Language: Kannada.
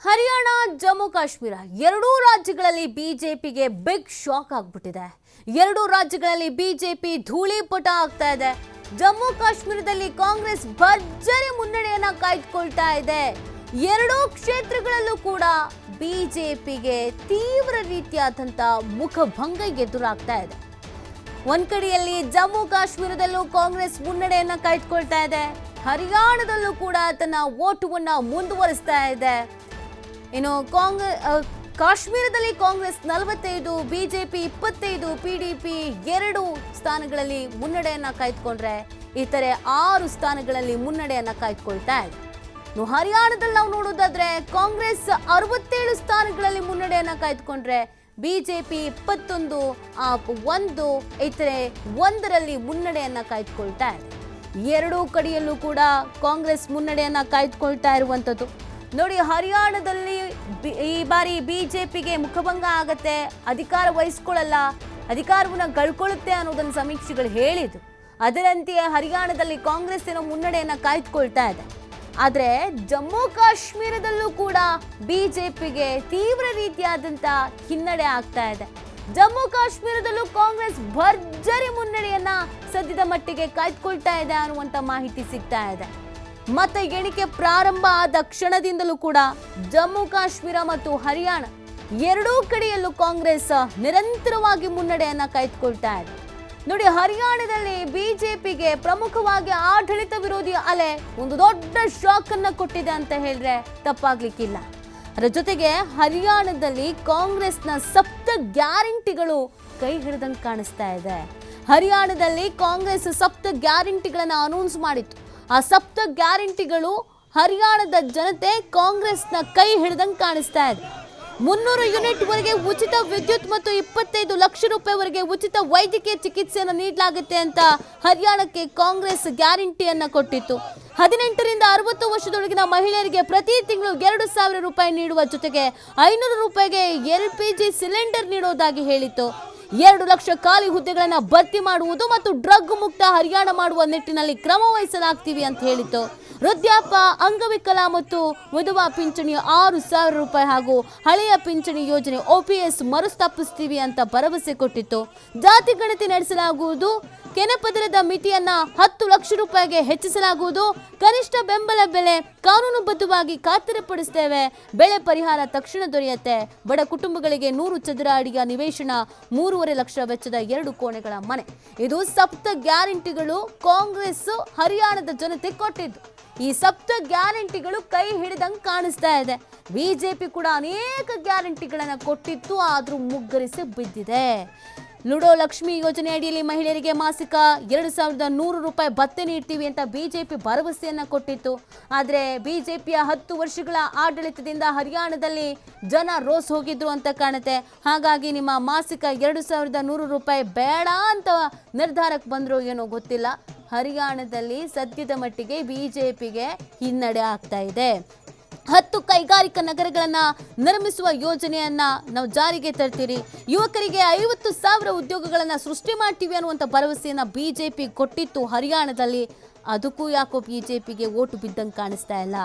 ಹರಿಯಾಣ ಜಮ್ಮು ಕಾಶ್ಮೀರ ಎರಡೂ ರಾಜ್ಯಗಳಲ್ಲಿ ಬಿಜೆಪಿಗೆ ಬಿಗ್ ಶಾಕ್ ಆಗ್ಬಿಟ್ಟಿದೆ. ಎರಡೂ ರಾಜ್ಯಗಳಲ್ಲಿ ಬಿಜೆಪಿ ಧೂಳಿಪಟ ಆಗ್ತಾ ಇದೆ. ಜಮ್ಮು ಕಾಶ್ಮೀರದಲ್ಲಿ ಕಾಂಗ್ರೆಸ್ ಭರ್ಜರಿ ಮುನ್ನಡೆಯನ್ನ ಕಾಯ್ದುಕೊಳ್ತಾ ಇದೆ. ಎರಡೂ ಕ್ಷೇತ್ರಗಳಲ್ಲೂ ಕೂಡ ಬಿಜೆಪಿಗೆ ತೀವ್ರ ರೀತಿಯಾದಂತ ಮುಖಭಂಗ ಎದುರಾಗ್ತಾ ಇದೆ. ಒಂದ್ ಕಡೆಯಲ್ಲಿ ಜಮ್ಮು ಕಾಶ್ಮೀರದಲ್ಲೂ ಕಾಂಗ್ರೆಸ್ ಮುನ್ನಡೆಯನ್ನ ಕಾಯ್ದುಕೊಳ್ತಾ ಇದೆ. ಹರಿಯಾಣದಲ್ಲೂ ಕೂಡ ತನ್ನ ಓಟುವನ್ನ ಮುಂದುವರಿಸ್ತಾ ಇದೆ. ಇನ್ನು ಕಾಶ್ಮೀರದಲ್ಲಿ ಕಾಂಗ್ರೆಸ್ 45, ಬಿಜೆಪಿ 25, ಪಿಡಿಪಿ 2 ಸ್ಥಾನಗಳಲ್ಲಿ ಮುನ್ನಡೆಯನ್ನ ಕಾಯ್ದುಕೊಂಡ್ರೆ ಇತರೆ 6 ಸ್ಥಾನಗಳಲ್ಲಿ ಮುನ್ನಡೆಯನ್ನ ಕಾಯ್ದುಕೊಳ್ತಾ ಇದೆ. ಇನ್ನು ಹರಿಯಾಣದಲ್ಲಿ ನಾವು ನೋಡೋದಾದ್ರೆ ಕಾಂಗ್ರೆಸ್ 67 ಸ್ಥಾನಗಳಲ್ಲಿ ಮುನ್ನಡೆಯನ್ನ ಕಾಯ್ದುಕೊಂಡ್ರೆ ಬಿಜೆಪಿ 21, ಆಪ್ 1, ಇತರೆ 1ರಲ್ಲಿ ಮುನ್ನಡೆಯನ್ನ ಕಾಯ್ದುಕೊಳ್ತಾ ಇದೆ. ಎರಡೂ ಕಡೆಯಲ್ಲೂ ಕೂಡ ಕಾಂಗ್ರೆಸ್ ಮುನ್ನಡೆಯನ್ನ ಕಾಯ್ದುಕೊಳ್ತಾ ಇರುವಂಥದ್ದು. ನೋಡಿ, ಹರಿಯಾಣದಲ್ಲಿ ಈ ಬಾರಿ ಬಿಜೆಪಿಗೆ ಮುಖಭಂಗ ಆಗತ್ತೆ, ಅಧಿಕಾರ ವಹಿಸ್ಕೊಳ್ಳಲ್ಲ, ಅಧಿಕಾರವನ್ನ ಕಳ್ಕೊಳ್ಳುತ್ತೆ ಅನ್ನೋದನ್ನ ಸಮೀಕ್ಷೆಗಳು ಹೇಳಿದ್ರು. ಅದರಂತೆಯೇ ಹರಿಯಾಣದಲ್ಲಿ ಕಾಂಗ್ರೆಸ್ ಏನೋ ಮುನ್ನಡೆಯನ್ನ ಕಾಯ್ದುಕೊಳ್ತಾ ಇದೆ. ಆದ್ರೆ ಜಮ್ಮು ಕಾಶ್ಮೀರದಲ್ಲೂ ಕೂಡ ಬಿಜೆಪಿಗೆ ತೀವ್ರ ರೀತಿಯಾದಂತ ಹಿನ್ನಡೆ ಆಗ್ತಾ ಇದೆ. ಜಮ್ಮು ಕಾಶ್ಮೀರದಲ್ಲೂ ಕಾಂಗ್ರೆಸ್ ಭರ್ಜರಿ ಮುನ್ನಡೆಯನ್ನ ಸದ್ಯದ ಮಟ್ಟಿಗೆ ಕಾಯ್ದುಕೊಳ್ತಾ ಇದೆ ಅನ್ನುವಂತ ಮಾಹಿತಿ ಸಿಗ್ತಾ ಇದೆ. ಮತ ಎಣಿಕೆ ಪ್ರಾರಂಭ ಆದ ಕ್ಷಣದಿಂದಲೂ ಕೂಡ ಜಮ್ಮು ಕಾಶ್ಮೀರ ಮತ್ತು ಹರಿಯಾಣ ಎರಡೂ ಕಡೆಯಲ್ಲೂ ಕಾಂಗ್ರೆಸ್ ನಿರಂತರವಾಗಿ ಮುನ್ನಡೆಯನ್ನ ಕಾಯ್ದುಕೊಳ್ತಾ ಇದೆ. ನೋಡಿ, ಹರಿಯಾಣದಲ್ಲಿ ಬಿಜೆಪಿಗೆ ಪ್ರಮುಖವಾಗಿ ಆಡಳಿತ ವಿರೋಧಿ ಅಲೆ ಒಂದು ದೊಡ್ಡ ಶಾಕ್ ಅನ್ನ ಕೊಟ್ಟಿದೆ ಅಂತ ಹೇಳಿದ್ರೆ ತಪ್ಪಾಗ್ಲಿಕ್ಕಿಲ್ಲ. ಅದರ ಜೊತೆಗೆ ಹರಿಯಾಣದಲ್ಲಿ ಕಾಂಗ್ರೆಸ್ನ 7 ಗ್ಯಾರಂಟಿಗಳು ಕೈ ಹಿಡಿದಂಗೆ ಕಾಣಿಸ್ತಾ ಇದೆ. ಹರಿಯಾಣದಲ್ಲಿ ಕಾಂಗ್ರೆಸ್ 7 ಗ್ಯಾರಂಟಿಗಳನ್ನ ಅನೌನ್ಸ್ ಮಾಡಿತ್ತು. ಆ 7 ಗ್ಯಾರಂಟಿಗಳು ಹರಿಯಾಣದ ಜನತೆ ಕಾಂಗ್ರೆಸ್ನ ಕೈ ಹಿಡಿದಂಗೆ ಕಾಣಿಸ್ತಾ ಇದೆ. 300 ಯೂನಿಟ್ ವರೆಗೆ ಉಚಿತ ವಿದ್ಯುತ್ ಮತ್ತು 25 ಲಕ್ಷ ರೂಪಾಯಿವರೆಗೆ ಉಚಿತ ವೈದ್ಯಕೀಯ ಚಿಕಿತ್ಸೆಯನ್ನು ನೀಡಲಾಗುತ್ತೆ ಅಂತ ಹರಿಯಾಣಕ್ಕೆ ಕಾಂಗ್ರೆಸ್ ಗ್ಯಾರಂಟಿಯನ್ನ ಕೊಟ್ಟಿತ್ತು. 18ರಿಂದ 60 ವರ್ಷದೊಳಗಿನ ಮಹಿಳೆಯರಿಗೆ ಪ್ರತಿ ತಿಂಗಳು 2,000 ರೂಪಾಯಿ ನೀಡುವ ಜೊತೆಗೆ 500 ರೂಪಾಯಿಗೆ LPG ಸಿಲಿಂಡರ್ ನೀಡೋದಾಗಿ ಹೇಳಿತ್ತು. 2 ಲಕ್ಷ ಖಾಲಿ ಹುದ್ದೆಗಳನ್ನ ಭರ್ತಿ ಮಾಡುವುದು ಮತ್ತು ಡ್ರಗ್ ಮುಕ್ತ ಹರಿಯಾಣ ಮಾಡುವ ನಿಟ್ಟಿನಲ್ಲಿ ಕ್ರಮ ವಹಿಸಲಾಗ್ತೀವಿ ಅಂತ ಹೇಳಿತ್ತು. ವೃದ್ಧಾಪ್ಯ, ಅಂಗವಿಕಲ ಮತ್ತು ವಿಧವಾ ಪಿಂಚಣಿ 6,000 ರೂಪಾಯಿ ಹಾಗೂ ಹಳೆಯ ಪಿಂಚಣಿ ಯೋಜನೆ OPS ಮರುಸ್ಥಾಪಿಸ್ತೀವಿ ಅಂತ ಭರವಸೆ ಕೊಟ್ಟಿತ್ತು. ಜಾತಿ ಗಣತಿ ನಡೆಸಲಾಗುವುದು, ಕೆನೆಪದರದ ಮಿತಿಯನ್ನ 10 ಲಕ್ಷ ರೂಪಾಯಿಗೆ ಹೆಚ್ಚಿಸಲಾಗುವುದು, ಕನಿಷ್ಠ ಬೆಂಬಲ ಬೆಲೆ ಕಾನೂನುಬದ್ಧವಾಗಿ ಖಾತರಿಪಡಿಸ್ತೇವೆ, ಬೆಳೆ ಪರಿಹಾರ ತಕ್ಷಣ ದೊರೆಯುತ್ತೆ, ಬಡ ಕುಟುಂಬಗಳಿಗೆ 100 ಚದರ ಅಡಿಯ ನಿವೇಶನ, 3.5 ಲಕ್ಷ ವೆಚ್ಚದ 2 ಕೋಣೆಗಳ ಮನೆ. ಇದು 7 ಗ್ಯಾರಂಟಿಗಳು ಕಾಂಗ್ರೆಸ್ ಹರಿಯಾಣದ ಜನತೆ ಕೊಟ್ಟಿದ್ದು. ಈ 7 ಗ್ಯಾರಂಟಿಗಳು ಕೈ ಹಿಡಿದಂಗೆ ಕಾಣಿಸ್ತಾ ಇದೆ. ಬಿಜೆಪಿ ಕೂಡ ಅನೇಕ ಗ್ಯಾರಂಟಿಗಳನ್ನ ಕೊಟ್ಟಿತ್ತು, ಆದ್ರೂ ಮುಗ್ಗರಿಸಿ ಬಿದ್ದಿದೆ. ಲುಡೋ ಲಕ್ಷ್ಮಿ ಯೋಜನೆ ಅಡಿಯಲ್ಲಿ ಮಹಿಳೆಯರಿಗೆ ಮಾಸಿಕ 2,100 ರೂಪಾಯಿ ಭತ್ಯೆ ನೀಡ್ತೀವಿ ಅಂತ ಬಿಜೆಪಿ ಭರವಸೆಯನ್ನ ಕೊಟ್ಟಿತ್ತು. ಆದರೆ ಬಿಜೆಪಿಯ 10 ವರ್ಷಗಳ ಆಡಳಿತದಿಂದ ಹರಿಯಾಣದಲ್ಲಿ ಜನ ರೋಸ್ ಹೋಗಿದ್ರು ಅಂತ ಕಾಣುತ್ತೆ. ಹಾಗಾಗಿ ನಿಮ್ಮ ಮಾಸಿಕ 2,100 ರೂಪಾಯಿ ಬೇಡ ಅಂತ ನಿರ್ಧಾರಕ್ಕೆ ಬಂದ್ರು ಏನೋ ಗೊತ್ತಿಲ್ಲ. ಹರಿಯಾಣದಲ್ಲಿ ಸದ್ಯದ ಮಟ್ಟಿಗೆ ಬಿಜೆಪಿಗೆ ಹಿನ್ನಡೆ ಆಗ್ತಾ ಇದೆ. 10 ಕೈಗಾರಿಕಾ ನಗರಗಳನ್ನ ನಿರ್ಮಿಸುವ ಯೋಜನೆಯನ್ನ ನಾವು ಜಾರಿಗೆ ತರ್ತೀರಿ, ಯುವಕರಿಗೆ 50,000 ಉದ್ಯೋಗಗಳನ್ನ ಸೃಷ್ಟಿ ಮಾಡ್ತೀವಿ ಅನ್ನುವಂಥ ಭರವಸೆಯನ್ನ ಬಿಜೆಪಿ ಕೊಟ್ಟಿತ್ತು ಹರಿಯಾಣದಲ್ಲಿ. ಅದಕ್ಕೂ ಯಾಕೋ ಬಿಜೆಪಿಗೆ ಓಟು ಬಿದ್ದಂಗೆ ಕಾಣಿಸ್ತಾ ಇಲ್ಲ.